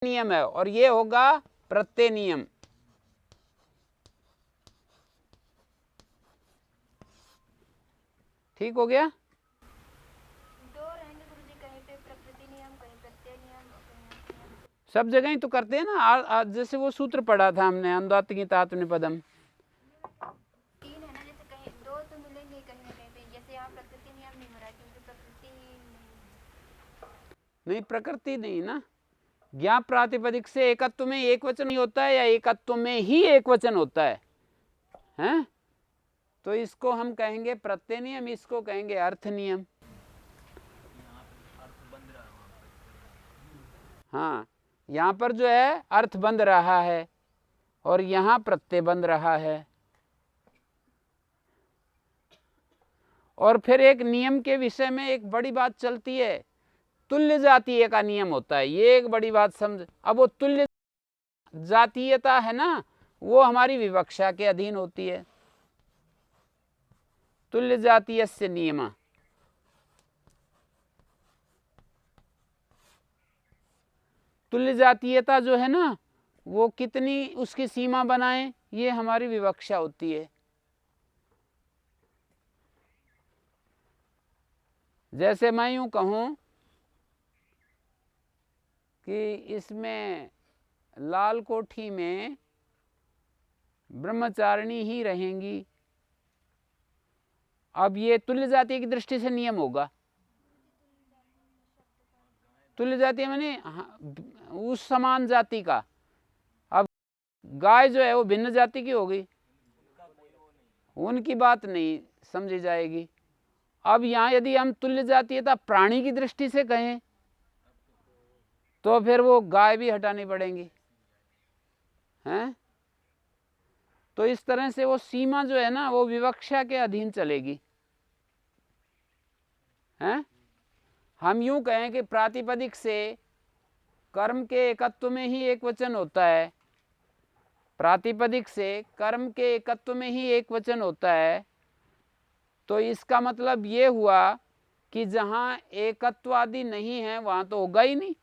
नियम है और ये होगा प्रत्यय नियम। ठीक हो गया। दो रहेंगे गुरुजी, कहीं पे प्रकृति नियम, कहीं प्रत्यय नियम, कहीं नियम। सब जगह ही तो करते हैं ना। जैसे वो सूत्र पढ़ा था हमने, अन्धात्मपदम। तीन है ना, जैसे कहीं दो तो मिलेंगे कहीं ना कहीं पे, जैसे यहाँ प्रकृति नियम नहीं हो रहा है क्योंकि प्रकृति नहीं, प्रकृति नहीं ना। ज्ञाप प्रातिपदिक से एकत्व में एक वचन नहीं होता है या एकत्व में ही एक वचन होता है, हैं? तो इसको हम कहेंगे प्रत्यय नियम, इसको कहेंगे अर्थ नियम। हाँ, यहाँ पर जो है अर्थ बंध रहा है और यहाँ प्रत्यय बंध रहा है। और फिर एक नियम के विषय में एक बड़ी बात चलती है, तुल्य जातीय का नियम होता है। ये एक बड़ी बात समझ। अब वो तुल्य जातीयता है ना, वो हमारी विवक्षा के अधीन होती है। तुल्य जातीयस्य नियम, तुल्य जातीयता जो है ना, वो कितनी उसकी सीमा बनाए, ये हमारी विवक्षा होती है। जैसे मैं यूं कहूं कि इसमें लाल कोठी में ब्रह्मचारिणी ही रहेंगी, अब ये तुल्य जाति की दृष्टि से नियम होगा। तुल्य जाति माने उस समान जाति का। अब गाय जो है वो भिन्न जाति की होगी, उनकी बात नहीं समझी जाएगी। अब यहाँ यदि हम तुल्य जातीयता प्राणी की दृष्टि से कहें तो फिर वो गाय भी हटानी पड़ेंगी, हैं? तो इस तरह से वो सीमा जो है ना, वो विवक्षा के अधीन चलेगी, हैं? हम यूं कहें कि प्रातिपदिक से कर्म के एकत्व में ही एक वचन होता है, प्रातिपदिक से कर्म के एकत्व में ही एक वचन होता है, तो इसका मतलब ये हुआ कि जहां एकत्व आदि नहीं है वहां तो होगा ही नहीं।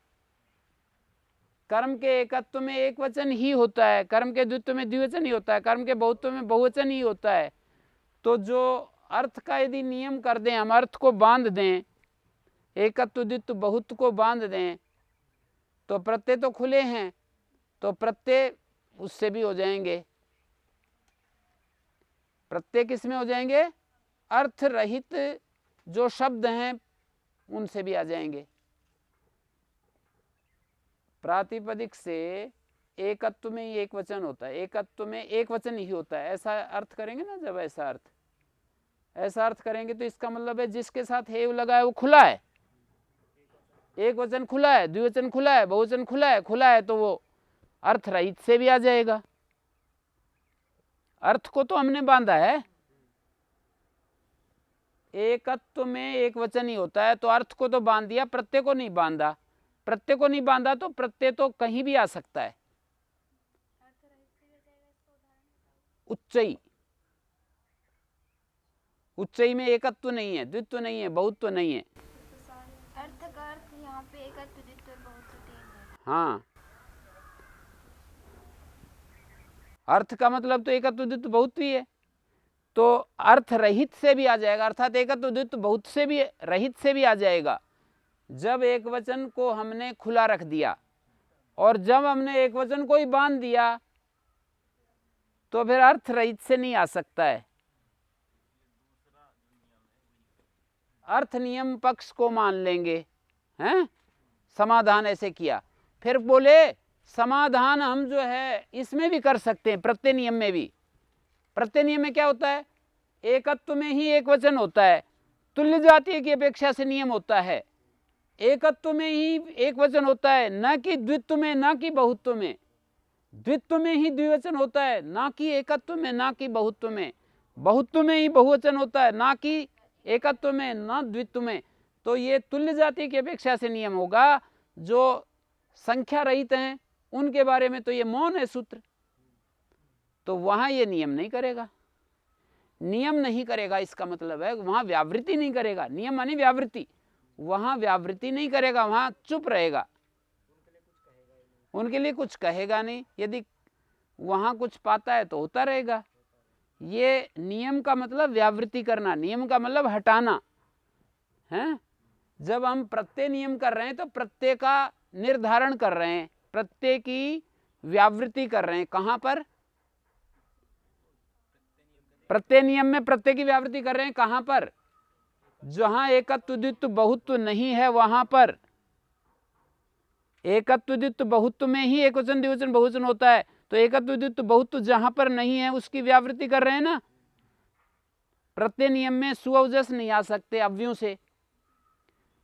कर्म के एकत्व में एक वचन ही होता है, कर्म के द्वित्व में द्विवचन ही होता है, कर्म के बहुत्व में बहुवचन ही होता है। तो जो अर्थ का यदि नियम कर दें, हम अर्थ को बांध दें, एकत्व द्वित्व बहुत्व को बांध दें, तो प्रत्यय तो खुले हैं, तो प्रत्यय उससे भी हो जाएंगे। प्रत्यय किस में हो जाएंगे? अर्थ रहित जो शब्द हैं उनसे भी आ जाएंगे। प्रातिपदिक से एकत्व में ही एक वचन होता है, एकत्व में एक वचन ही होता है, ऐसा अर्थ करेंगे ना। जब ऐसा अर्थ करेंगे तो इसका मतलब है जिसके साथ हेव लगा है वो खुला है, एक वचन खुला है, द्विवचन खुला है, बहुवचन खुला है, तो वो अर्थ रहित से भी आ जाएगा। अर्थ को तो हमने बांधा है, एकत्व में एक वचन ही होता है, तो अर्थ को तो बांध दिया, प्रत्यय को नहीं बांधा। प्रत्यय को नहीं बांधा तो प्रत्यय तो कहीं भी आ सकता है। उच्चई, उच्चई में एकत्व नहीं है, द्वित्व नहीं है, बहुत्व नहीं है। अर्थ का अर्थ यहाँ पे एकत्व द्वित्व बहुत्व तीन है। हाँ, अर्थ का मतलब तो एकत्व द्वित्व बहुत्व ही है, तो अर्थ रहित से भी आ जाएगा, अर्थात एकत्व द्वित्व बहुत्व से भी रहित से भी आ जाएगा। जब एक वचन को हमने खुला रख दिया और जब हमने एक वचन को ही बांध दिया तो फिर अर्थ रहित से नहीं आ सकता है। अर्थ नियम पक्ष को मान लेंगे, हैं? समाधान ऐसे किया, फिर बोले समाधान हम जो है इसमें भी कर सकते हैं, प्रत्यय नियम में भी। प्रत्यय नियम में क्या होता है? एकत्व में ही एक वचन होता है, तुल्य जातीय की अपेक्षा से नियम होता है। एकत्व में ही एक वचन होता है, न कि द्वित्व में, न कि बहुत्व में। द्वित्व में ही द्विवचन होता है, ना कि एकत्व में, ना कि बहुत्व में। बहुत्व में ही बहुवचन होता है, ना कि एकत्व में, ना द्वित्व में। तो ये तुल्य जाति की अपेक्षा से नियम होगा। जो संख्या रहित हैं उनके बारे में तो ये मौन है सूत्र, तो वहां ये नियम नहीं करेगा। नियम नहीं करेगा इसका मतलब है वहां व्यावृत्ति नहीं करेगा। नियम माने व्यावृत्ति, वहां व्यावृत्ति नहीं करेगा, वहां चुप रहेगा। उनके लिए कुछ कहेगा नहीं। यदि वहाँ कुछ पाता है तो होता रहेगा। ये नियम का मतलब व्यावृत्ति करना, नियम का मतलब हटाना है। जब हम प्रत्यय नियम कर रहे हैं तो प्रत्यय का निर्धारण कर रहे हैं, प्रत्यय की व्यावृत्ति कर रहे हैं। कहाँ पर? प्रत्यय नियम में प्रत्यय की व्यावृत्ति कर रहे हैं। कहाँ पर? जहां एकत्व द्वित्व बहुत्व नहीं है वहां पर। एकत्व द्वित्व बहुत्व में ही एकवचन द्विवचन बहुवचन होता है, तो एकत्व द्वित्व बहुत्व जहां पर नहीं है उसकी व्यावृत्ति कर रहे हैं ना। प्रत्यय नियम में सुअवजस नहीं आ सकते अव्यों से,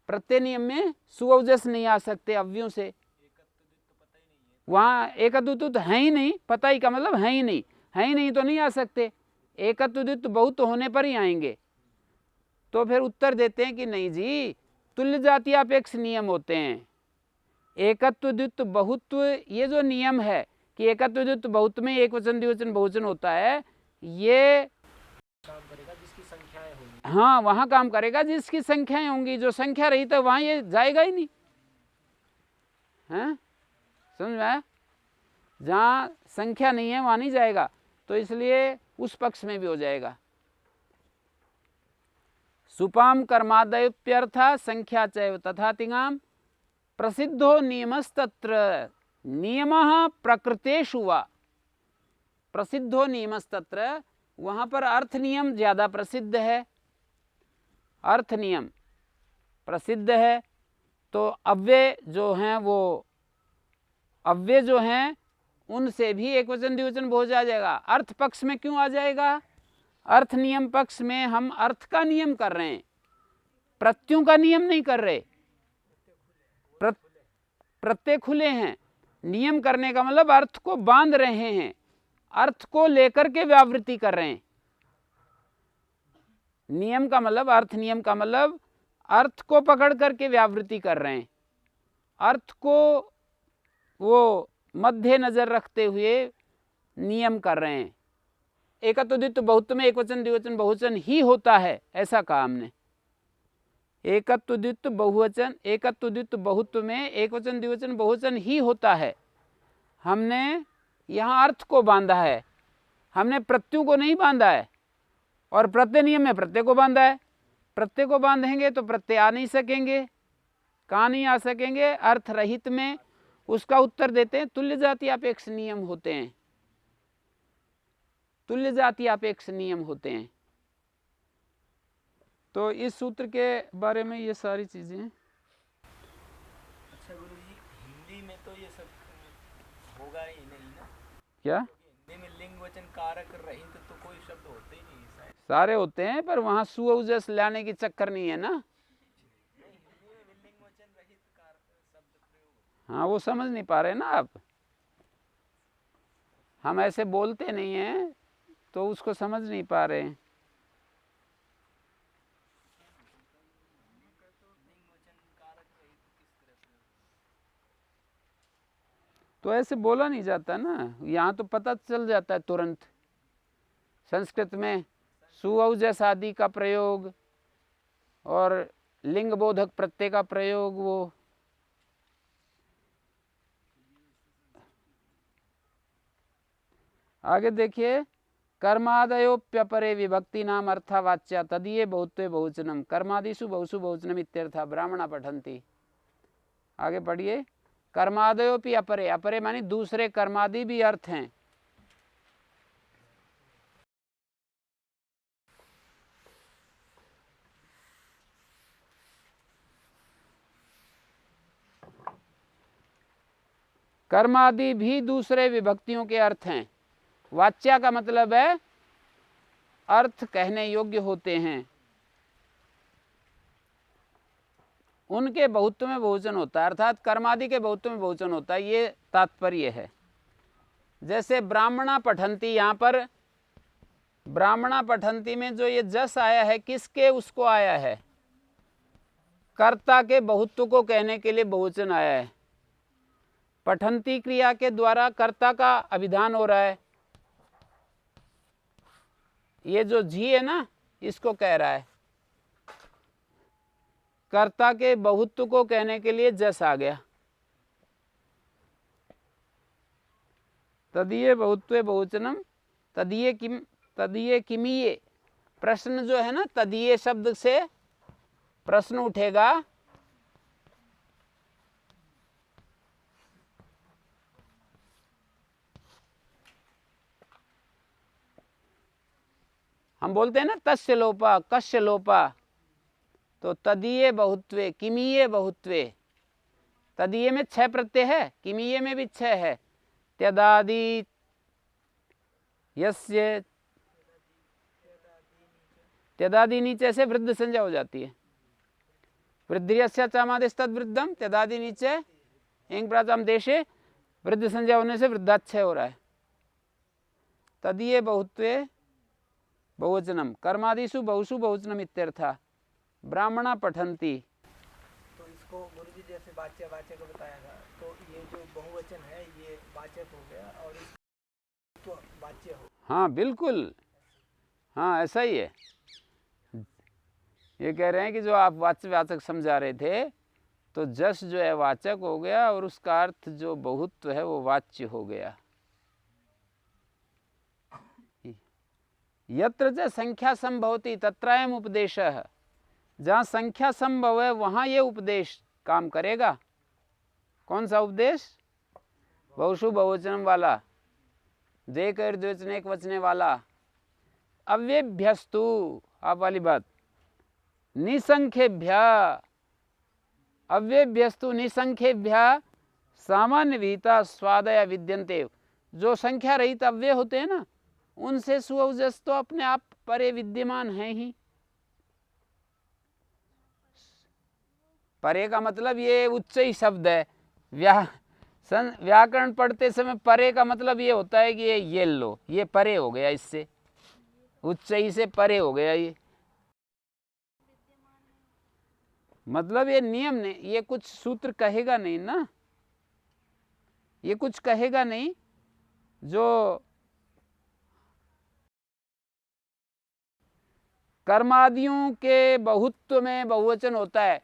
प्रत्यय नियम में सुअवजस नहीं आ सकते अव्यों से। वहां एकत्व द्वित्व है ही नहीं, पता ही का मतलब है ही नहीं, है ही नहीं तो नहीं आ सकते। एकत्व द्वित्व बहुत्व होने पर ही आएंगे। तो फिर उत्तर देते हैं कि नहीं जी, तुल्य जातीयापेक्ष नियम होते हैं। एकत्व द्वित्व बहुत्व ये जो नियम है कि एकत्व द्वित्व बहुत्व में एकवचन द्विवचन बहुवचन होता है, ये काम करेगा जिसकी संख्याएं होंगी। हाँ वहां काम करेगा जिसकी संख्याएं होंगी। जो संख्या रही तो वहां ये जाएगा ही नहीं है। समझ में आया? जहां संख्या नहीं है वहां नहीं जाएगा, तो इसलिए उस पक्ष में भी हो जाएगा। सुपाम कर्मादयप्यर्थ संख्या चैव तथा तिंगाम प्रसिद्धो नियमस्तत्र नियमः प्रकृतेषु वा। प्रसिद्धो नियमस्तत्र, वहां पर अर्थ नियम ज्यादा प्रसिद्ध है। अर्थ नियम प्रसिद्ध है तो अव्यय जो हैं वो अव्यय जो हैं उनसे भी एकवचन द्विवचन बहुवचन आ जाएगा। अर्थ पक्ष में क्यों आ जाएगा? अर्थ नियम पक्ष में हम अर्थ का नियम कर रहे हैं, प्रत्ययों का नियम नहीं कर रहे। प्रत्यय खुले हैं। नियम करने का मतलब अर्थ को बांध रहे हैं, अर्थ को लेकर के व्यावृत्ति कर रहे हैं। नियम का मतलब, अर्थ नियम का मतलब अर्थ को पकड़ करके व्यावृत्ति कर रहे हैं, अर्थ को वो मध्य नजर रखते हुए नियम कर रहे हैं। एकत्व द्वित्व बहुत्व में एकवचन द्विवचन बहुवचन ही होता है, ऐसा कहा हमने। एकत्व द्वित्व बहुवचन, एकत्व द्वित्व बहुत्व में एकवचन द्विवचन बहुवचन ही होता है। हमने यहाँ अर्थ को बांधा है, हमने प्रत्ययों को नहीं बांधा है। और प्रत्यय नियम में प्रत्यय को बांधा है। प्रत्यय को बांधेंगे तो प्रत्यय आ नहीं सकेंगे। कहाँ नहीं आ सकेंगे? अर्थ रहित में। उसका उत्तर देते हैं तुल्य जातीयापेक्ष नियम होते हैं, तुल्य जातीयापेक्ष नियम होते हैं। तो इस सूत्र के बारे में ये सारी चीजें। अच्छा गुरु जी, हिंदी में तो ये सब होगा ही नहीं ना? क्या? हिंदी में लिंग वचन कारक रहित तो कोई शब्द होते ही नहीं शायद। सारे होते हैं पर वहां सुअवजस लाने की चक्कर नहीं है ना। हिंदी में भी लिंग वचन रहित शब्द प्रयोग। हाँ वो समझ नहीं पा रहे ना आप। हम ऐसे बोलते नहीं हैं तो उसको समझ नहीं पा रहे हैं। तो ऐसे बोला नहीं जाता ना, यहाँ तो पता चल जाता है तुरंत। संस्कृत में सुअवजस आदि का प्रयोग और लिंग बोधक प्रत्यय का प्रयोग, वो आगे देखिए। कर्मादयोप्यपरे विभक्ति नाम अर्थवाच्या तदीय बहुत्वे बहुवचनम कर्मादिषु बहुषु बहुवचनम इत्यर्थ ब्राह्मणा पठन्ति। आगे पढ़िए। कर्मादयोपि अपरे, अपरे मानी दूसरे कर्मादि भी अर्थ हैं। कर्मादि भी दूसरे विभक्तियों के अर्थ हैं। वाच्या का मतलब है अर्थ कहने योग्य होते हैं, उनके बहुत्व में बहुवचन होता है, अर्थात कर्मादि के बहुत्व में बहुवचन होता है, ये तात्पर्य है। जैसे ब्राह्मणा पठन्ति, यहाँ पर ब्राह्मणा पठन्ति में जो ये जस आया है किसके उसको आया है? कर्ता के बहुत्व को कहने के लिए बहुवचन आया है। पठन्ति क्रिया के द्वारा कर्ता का अभिधान हो रहा है। ये जो जी है ना, इसको कह रहा है। कर्ता के बहुत्व को कहने के लिए जस आ गया। तदीय बहुत्वे बहुवचनम तदीय किमीये। प्रश्न जो है ना, तदीय शब्द से प्रश्न उठेगा। हम बोलते हैं ना तस्य लोपा कस्य लोपा, तो तदीय बहुत्वे किमीये बहुत्वे। तदीय में 6 प्रत्यय है, किमीये में भी 6 है। त्यदादि यस्य, त्यदादि नीचे से वृद्ध संज्ञा हो जाती है। वृद्धियस्य चामादेश तद वृद्धम, त्यदादि नीचे एंग प्राचाम देशे वृद्ध संज्ञा होने से वृद्धाच्छय हो रहा है। तदीय बहुत्वे बहुवचनम कर्मादिषु बहुषु बहुवचनम इत्यर्था। ब्राह्मणा पठन्ति। तो इसको गुरुजी जैसे वाच्य वाचक बताया था, तो ये जो बहुवचन है ये वाचक हो गया और इसको वाच्य हो। हाँ बिल्कुल, हाँ ऐसा ही है। ये कह रहे हैं कि जो आप वाच्य वाचक समझा रहे थे, तो जस जो है वाचक हो गया और उसका अर्थ जो बहुत्व है वो वाच्य हो गया। यत्र च संख्या संभवति तत्रायम उपदेशः। जहाँ संख्या संभव है वहाँ ये उपदेश काम करेगा। कौन सा उपदेश? बहुषु बहुवचन वाला, द्वेकर द्विवचन एक वचने वाला। अव्यभ्यस्तु, आप वाली बात, निसंख्येभ्य, अव्यभ्यस्तु निसंख्येभ्य सामान्य विहिता स्वादया विद्यन्ते। जो संख्या रहित अव्यय होते हैं ना, उनसे सुअवजस तो अपने आप परे विद्यमान है ही। परे का मतलब ये उच्च ही शब्द है। व्याकरण पढ़ते समय परे का मतलब ये होता है कि ये लो, ये परे हो गया, इससे उच्च ही से परे हो गया। ये मतलब ये नियम नहीं, ये कुछ सूत्र कहेगा नहीं ना, ये कुछ कहेगा नहीं। जो कर्मादियों के बहुत्व में बहुवचन होता है,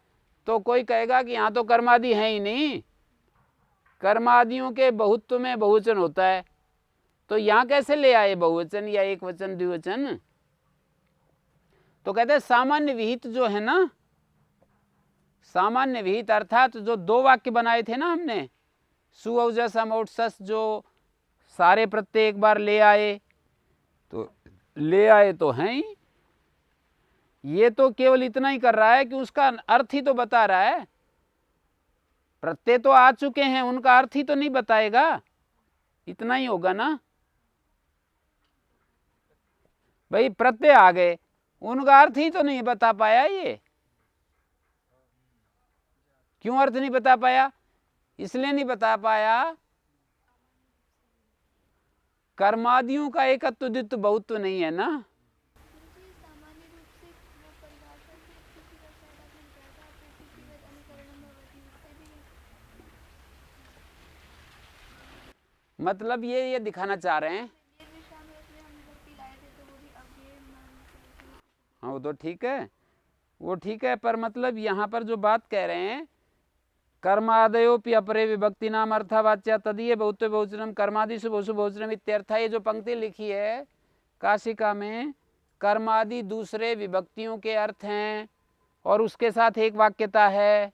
तो कोई कहेगा कि यहाँ तो कर्मादि है ही नहीं, कर्मादियों के बहुत्व में बहुवचन होता है, तो यहाँ कैसे ले आए बहुवचन या एक वचन द्विवचन? तो कहते हैं सामान्य विहित जो है ना, सामान्य विहित अर्थात जो 2 वाक्य बनाए थे ना हमने, सुअवजस अमौट्सस, जो सारे प्रत्यय एक बार ले आए तो हैं ही। ये तो केवल इतना ही कर रहा है कि उसका अर्थ ही तो बता रहा है। प्रत्यय तो आ चुके हैं, उनका अर्थ ही तो नहीं बताएगा, इतना ही होगा ना भाई। प्रत्यय आ गए, उनका अर्थ ही तो नहीं बता पाया। ये क्यों अर्थ नहीं बता पाया? इसलिए नहीं बता पाया, कर्मादियों का एकत्व द्वित्व बहुत्व नहीं है ना। मतलब ये दिखाना चाह रहे हैं। हाँ वो तो ठीक है, वो ठीक है, पर मतलब यहाँ पर जो बात कह रहे हैं, कर्मादयोपि अपरे विभक्ति नाम अर्थवाच्या तदीय बहुत्व बहुवचनम कर्मादिषु बहुषु बहुवचनम इत्यर्थ। ये जो पंक्ति लिखी है काशिका में, कर्मादि दूसरे विभक्तियों के अर्थ हैं और उसके साथ एक वाक्यता है,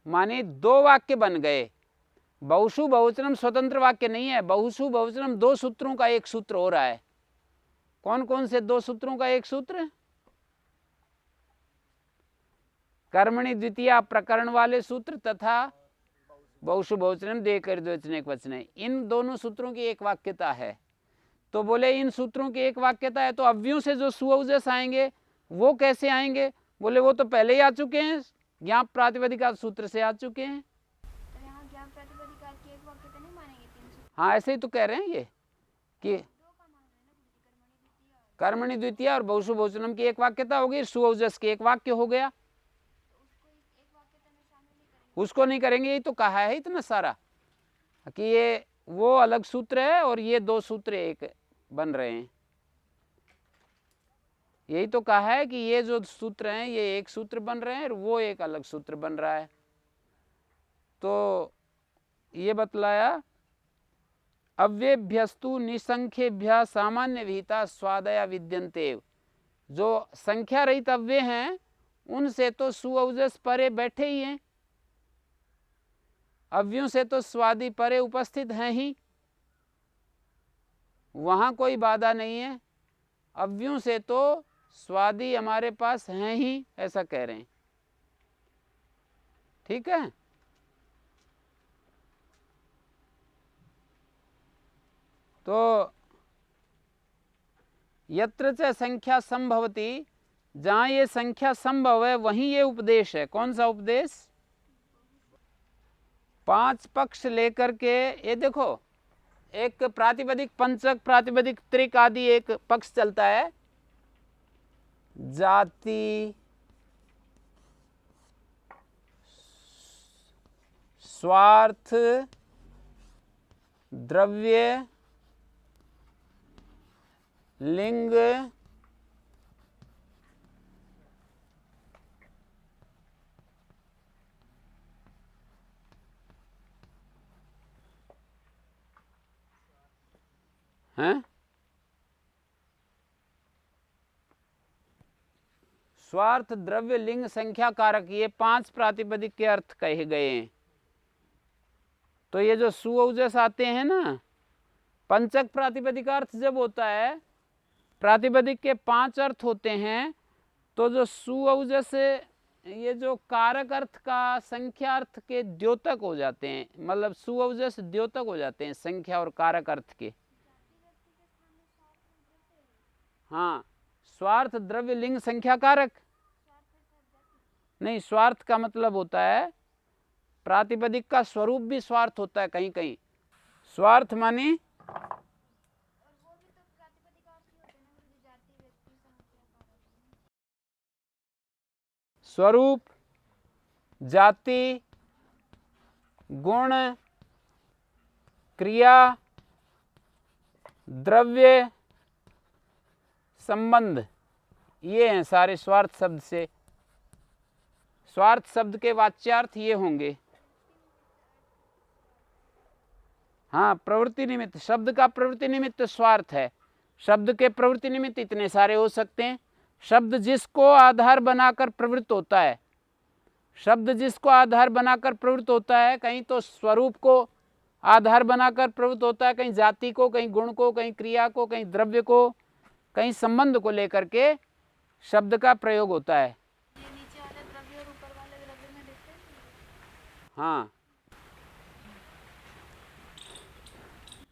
माने 2 वाक्य बन गए। बहुषु बहुवचनम स्वतंत्र वाक्य नहीं है, बहुषु बहुवचनम 2 सूत्रों का एक सूत्र हो रहा है। कौन कौन से 2 सूत्रों का एक सूत्र? कर्मणि द्वितीया प्रकरण वाले सूत्र तथा बहुषु बहुवचनम द्वेकर द्विवचन एक वचन। इन दोनों सूत्रों की एक वाक्यता है। तो बोले इन सूत्रों की एक वाक्यता है, तो अव्ययों से जो सुअवजस आएंगे वो कैसे आएंगे? बोले वो तो पहले ही आ चुके हैं, ज्ञाप प्रातिपदिका सूत्र से आ चुके हैं। हाँ ऐसे ही तो कह रहे हैं ये कि कर्मणि द्वितीया और बहुषु बहुवचनम की एक वाक्यता हो गई, सुअवजस की एक वाक्य हो गया। उसको नहीं करेंगे, यही तो कहा है इतना सारा कि ये वो अलग सूत्र है और ये 2 सूत्र एक बन रहे हैं। यही तो कहा है कि ये जो सूत्र हैं ये एक सूत्र बन रहे हैं और वो एक अलग सूत्र बन रहा है। तो ये बतलाया अव्येभ्यस्तु निसंख्येभ्य सामान्य विहिता स्वादया विद्यन्ते। जो संख्या रहित अव्यय हैं उनसे तो सुऔजस परे बैठे ही हैं, अव्यों से तो स्वादि परे उपस्थित हैं ही, वहां कोई बाधा नहीं है। अव्यों से तो स्वादि हमारे पास हैं ही, ऐसा कह रहे हैं। ठीक है। तो यत्र च संख्या संभवती, जहां ये संख्या संभव है वहीं ये उपदेश है। कौन सा उपदेश? 5 पक्ष लेकर के, ये देखो, एक प्रातिपदिक, पंचक, प्रातिपदिक, त्रिक आदि एक पक्ष चलता है। जाति, स्वार्थ, द्रव्य, लिंग, हैं? स्वार्थ, द्रव्य, लिंग, संख्या, कारक, ये 5 प्रातिपदिक के अर्थ कहे गए हैं। तो ये जो सुऔजस आते हैं ना, पंचक प्रातिपदिक अर्थ जब होता है, प्रातिपदिक के 5 अर्थ होते हैं, तो जो सुऔजस, ये जो कारक अर्थ का संख्या अर्थ के द्योतक हो जाते हैं, मतलब सुऔजस द्योतक हो जाते हैं संख्या और कारक अर्थ के। हाँ, स्वार्थ, द्रव्य, लिंग, संख्या, कारक नहीं। स्वार्थ का मतलब होता है, प्रातिपदिक का स्वरूप भी स्वार्थ होता है कहीं कहीं। स्वार्थ माने स्वरूप, जाति, गुण, क्रिया, द्रव्य, संबंध, ये हैं सारे स्वार्थ शब्द से। स्वार्थ शब्द के वाच्यार्थ ये होंगे। हाँ, प्रवृत्ति निमित्त, शब्द का प्रवृत्ति निमित्त स्वार्थ है। शब्द के प्रवृत्ति निमित्त इतने सारे हो सकते हैं। शब्द जिसको आधार बनाकर प्रवृत्त होता है, शब्द जिसको आधार बनाकर प्रवृत्त होता है, कहीं तो स्वरूप को आधार बनाकर प्रवृत्त होता है, कहीं जाति को, कहीं गुण को, कहीं क्रिया को, कहीं द्रव्य को, कहीं संबंध को लेकर के शब्द का प्रयोग होता है। ये नीचे वाले द्रव्य और ऊपर वाले द्रव्य में देखते हैं। हाँ,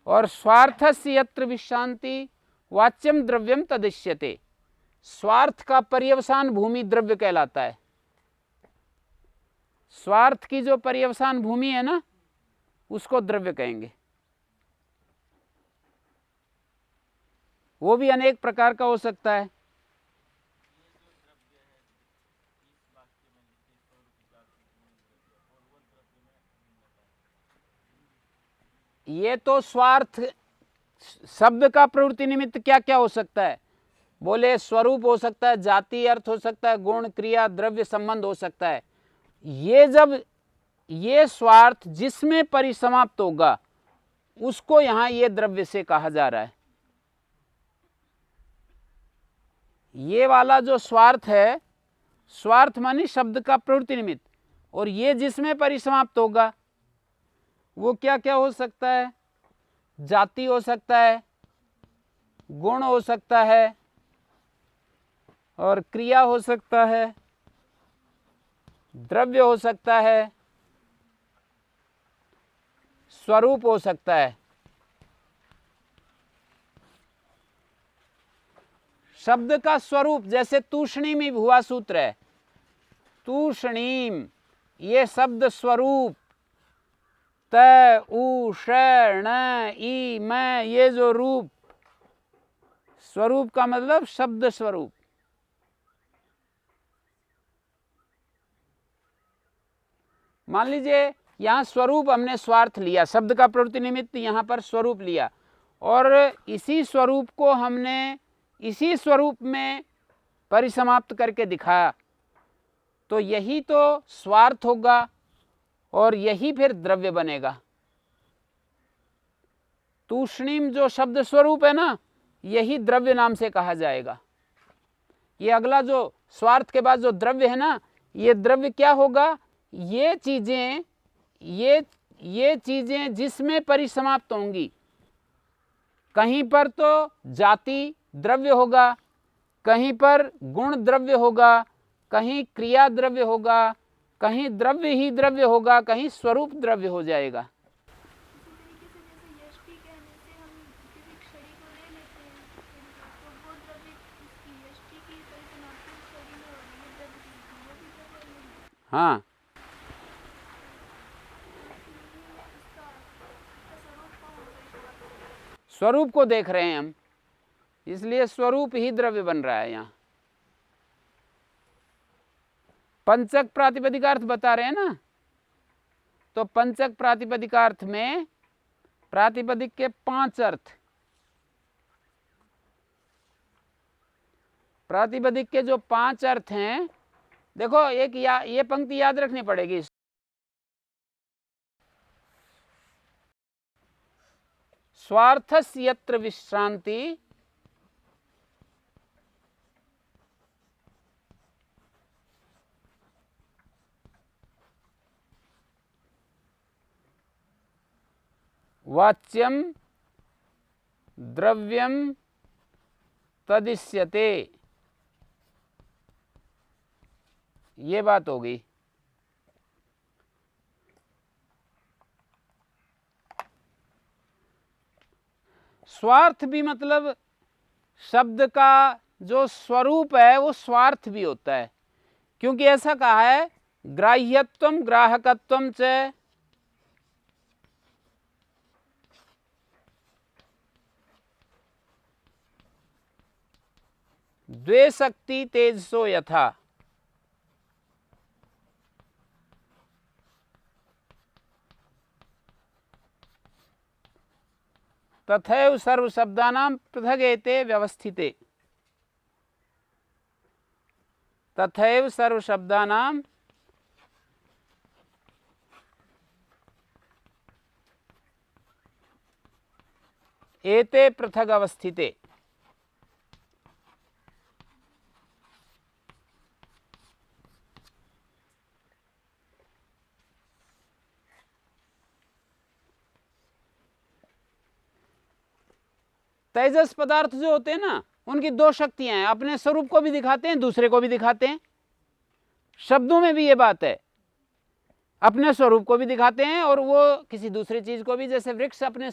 और स्वार्थस्य यत्र विश्रांति वाच्यम द्रव्यम तदिश्यते। स्वार्थ का पर्यवसान भूमि द्रव्य कहलाता है। स्वार्थ की जो पर्यवसान भूमि है ना, उसको द्रव्य कहेंगे। वो भी अनेक प्रकार का हो सकता है। ये तो स्वार्थ शब्द का प्रवृत्ति निमित्त क्या क्या हो सकता है? बोले स्वरूप हो सकता है, जाति अर्थ हो सकता है, गुण, क्रिया, द्रव्य, संबंध हो सकता है। ये जब ये स्वार्थ जिसमें परिसमाप्त होगा उसको यहां ये द्रव्य से कहा जा रहा है। ये वाला जो स्वार्थ है, स्वार्थ मानी शब्द का प्रवृत्ति निमित्त, और ये जिसमें परिसमाप्त होगा वो क्या क्या हो सकता है? जाति हो सकता है, गुण हो सकता है, और क्रिया हो सकता है, द्रव्य हो सकता है, स्वरूप हो सकता है। शब्द का स्वरूप, जैसे तूष्णीम हुआ सूत्र है, तूष्णीम, ये शब्द स्वरूप, त, उ, ष, ण, ई, म, ये जो रूप, स्वरूप का मतलब शब्द स्वरूप। मान लीजिए यहां स्वरूप हमने स्वार्थ लिया, शब्द का प्रवृत्ति निमित्त यहां पर स्वरूप लिया, और इसी स्वरूप को हमने इसी स्वरूप में परिसमाप्त करके दिखाया, तो यही तो स्वार्थ होगा और यही फिर द्रव्य बनेगा। तूष्णीम जो शब्द स्वरूप है ना, यही द्रव्य नाम से कहा जाएगा। ये अगला जो स्वार्थ के बाद जो द्रव्य है ना, ये द्रव्य क्या होगा? ये चीजें जिसमें परिसमाप्त होंगी। कहीं पर तो जाति द्रव्य होगा, कहीं पर गुण द्रव्य होगा, कहीं क्रिया द्रव्य होगा, कहीं द्रव्य ही द्रव्य होगा, कहीं स्वरूप द्रव्य हो जाएगा। इसी तरीके से जैसे यष्टि कहने से हम किसी छड़ी को ले लेते हैं, तो वो द्रव्य उसकी यष्टि की परिसमाप्ति उस छड़ी में हो रही है, द्रव्य की, वो भी द्रव्य नहीं है। हाँ, स्वरूप को देख रहे हैं हम, इसलिए स्वरूप ही द्रव्य बन रहा है। यहाँ पंचक प्रातिपदिकार्थ बता रहे हैं ना, तो पंचक प्रातिपदिकार्थ में प्रातिपदिक के 5 अर्थ, प्रातिपदिक के जो 5 अर्थ हैं, देखो एक ये पंक्ति याद रखनी पड़ेगी। स्वार्थस्य यत्र विश्रांति वाच्यम द्रव्यम तदिश्यते, ये बात हो गई। स्वार्थ भी मतलब शब्द का जो स्वरूप है वो स्वार्थ भी होता है, क्योंकि ऐसा कहा है ग्राह्यत्वम ग्राहकत्वम च द्वे शक्ति तेजसो यथा। तथैव सर्व शब्दानां पृथगेते व्यवस्थिते। तथैव सर्व शब्दानां एते पृथग अवस्थिते। तेजस पदार्थ जो होते हैं ना, उनकी 2 शक्तियां हैं, अपने स्वरूप को भी दिखाते हैं, दूसरे को भी दिखाते हैं। शब्दों में भी ये बात है, अपने स्वरूप को भी दिखाते हैं और वो किसी दूसरी चीज को भी। जैसे वृक्ष अपने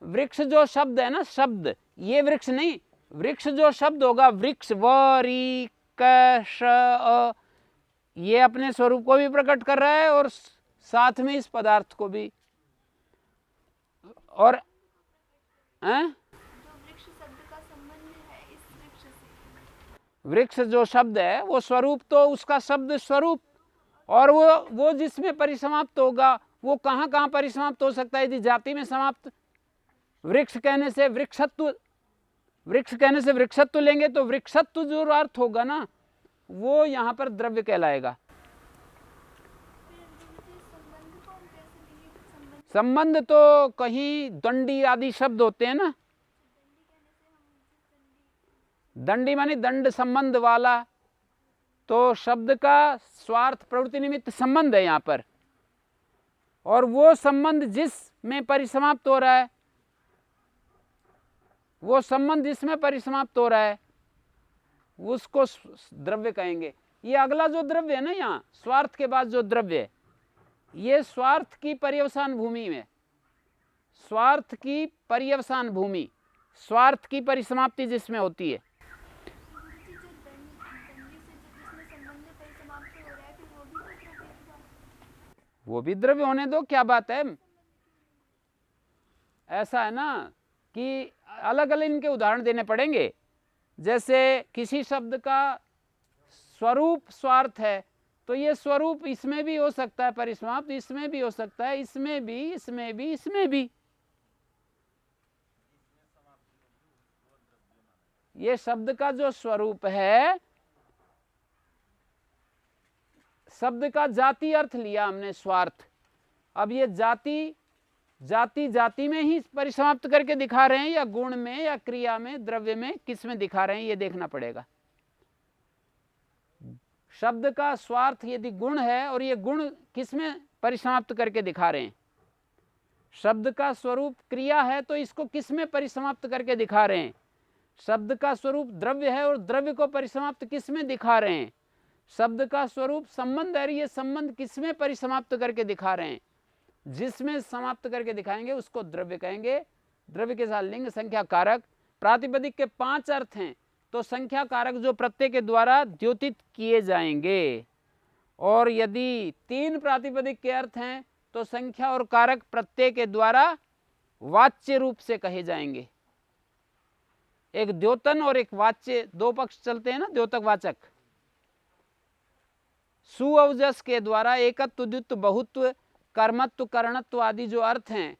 वृक्ष जो शब्द है ना, शब्द, ये वृक्ष नहीं, वृक्ष जो शब्द होगा, वृक्ष वरी क ये अपने स्वरूप को भी प्रकट कर रहा है और साथ में इस पदार्थ को भी। और वृक्ष जो शब्द है वो स्वरूप, तो उसका शब्द स्वरूप, और वो जिसमें परिसमाप्त होगा वो कहाँ कहाँ परिसमाप्त हो सकता है? यदि जाति में समाप्त, वृक्ष कहने से वृक्षत्व लेंगे तो वृक्षत्व जो अर्थ होगा ना, वो यहाँ पर द्रव्य कहलाएगा। संबंध तो कहीं दंडी आदि शब्द होते हैं ना, दंडी मानी दंड संबंध वाला, तो शब्द का स्वार्थ प्रवृत्ति निमित्त संबंध है यहाँ पर, और वो संबंध जिसमें परिसमाप्त हो रहा है, वो संबंध जिसमें परिसमाप्त हो रहा है उसको द्रव्य कहेंगे। ये अगला जो द्रव्य है ना, यहाँ स्वार्थ के बाद जो द्रव्य है, ये स्वार्थ की पर्यवसान भूमि में, स्वार्थ की पर्यवसान भूमि, स्वार्थ की परिसमाप्ति जिसमें होती है, वो भी द्रव्य होने दो, क्या बात है। ऐसा है ना कि अलग अलग इनके उदाहरण देने पड़ेंगे। जैसे किसी शब्द का स्वरूप स्वार्थ है, तो ये स्वरूप इसमें भी हो सकता है परिसमाप्त, इसमें भी हो सकता है, इसमें भी, इसमें भी, इसमें भी। ये शब्द का जो स्वरूप है, शब्द का जाति अर्थ लिया हमने स्वार्थ। अब ये जाति जाति जाति में ही परिसमाप्त करके दिखा रहे हैं या गुण में या क्रिया में द्रव्य में, किस में दिखा रहे हैं ये देखना पड़ेगा। शब्द का स्वार्थ यदि गुण है और ये गुण किस में परिसमाप्त करके दिखा रहे हैं, शब्द का स्वरूप क्रिया है तो इसको किस में परिसमाप्त करके दिखा रहे हैं, शब्द का स्वरूप द्रव्य है और द्रव्य को परिसमाप्त किस में दिखा रहे हैं, शब्द का स्वरूप संबंध है, ये संबंध किस में परिसमाप्त करके दिखा रहे हैं, जिसमें समाप्त करके दिखाएंगे उसको द्रव्य कहेंगे। द्रव्य के साथ लिंग संख्या कारक। प्रातिपदिक के 5 अर्थ हैं तो संख्या कारक जो प्रत्यय के द्वारा द्योतित किए जाएंगे, और यदि 3 प्रातिपदिक के अर्थ हैं तो संख्या और कारक प्रत्यय के द्वारा वाच्य रूप से कहे जाएंगे। एक द्योतन और एक वाच्य, 2 पक्ष चलते हैं ना, द्योतक वाचक। सुअवजस के द्वारा एकत्व द्वित्व बहुत्व कर्मत्व करणत्व आदि जो अर्थ हैं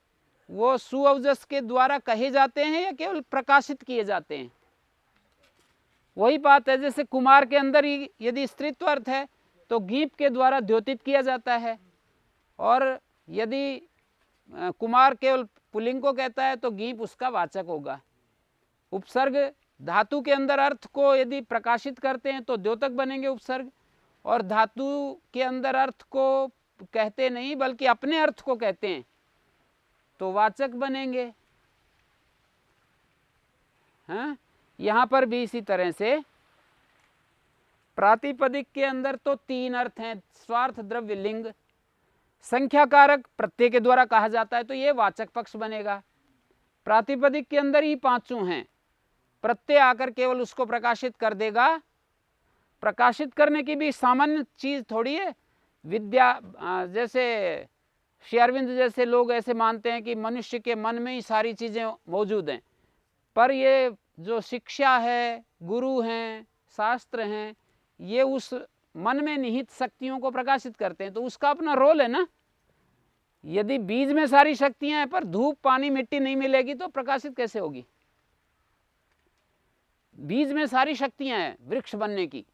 वो सुअवजस के द्वारा कहे जाते हैं या केवल प्रकाशित किए जाते हैं। वही बात है, जैसे कुमार के अंदर ही यदि स्त्रीत्व अर्थ है तो गीप के द्वारा द्योतित किया जाता है, और यदि कुमार केवल पुल्लिंग को कहता है तो गीप उसका वाचक होगा। उपसर्ग धातु के अंदर अर्थ को यदि प्रकाशित करते हैं तो द्योतक बनेंगे उपसर्ग, और धातु के अंदर अर्थ को कहते नहीं बल्कि अपने अर्थ को कहते हैं तो वाचक बनेंगे। हाँ, यहां पर भी इसी तरह से प्रातिपदिक के अंदर तो 3 अर्थ हैं, स्वार्थ द्रव्य लिंग। संख्या कारक प्रत्यय के द्वारा कहा जाता है तो ये वाचक पक्ष बनेगा। प्रातिपदिक के अंदर ही 5 हैं, प्रत्यय आकर केवल उसको प्रकाशित कर देगा। प्रकाशित करने की भी सामान्य चीज थोड़ी है। विद्या, जैसे श्री अरविंद जैसे लोग ऐसे मानते हैं कि मनुष्य के मन में ही सारी चीजें मौजूद हैं, पर ये जो शिक्षा है, गुरु हैं, शास्त्र हैं, ये उस मन में निहित शक्तियों को प्रकाशित करते हैं, तो उसका अपना रोल है ना। यदि बीज में सारी शक्तियां हैं पर धूप पानी मिट्टी नहीं मिलेगी तो प्रकाशित कैसे होगी। बीज में सारी शक्तियां हैं वृक्ष बनने की,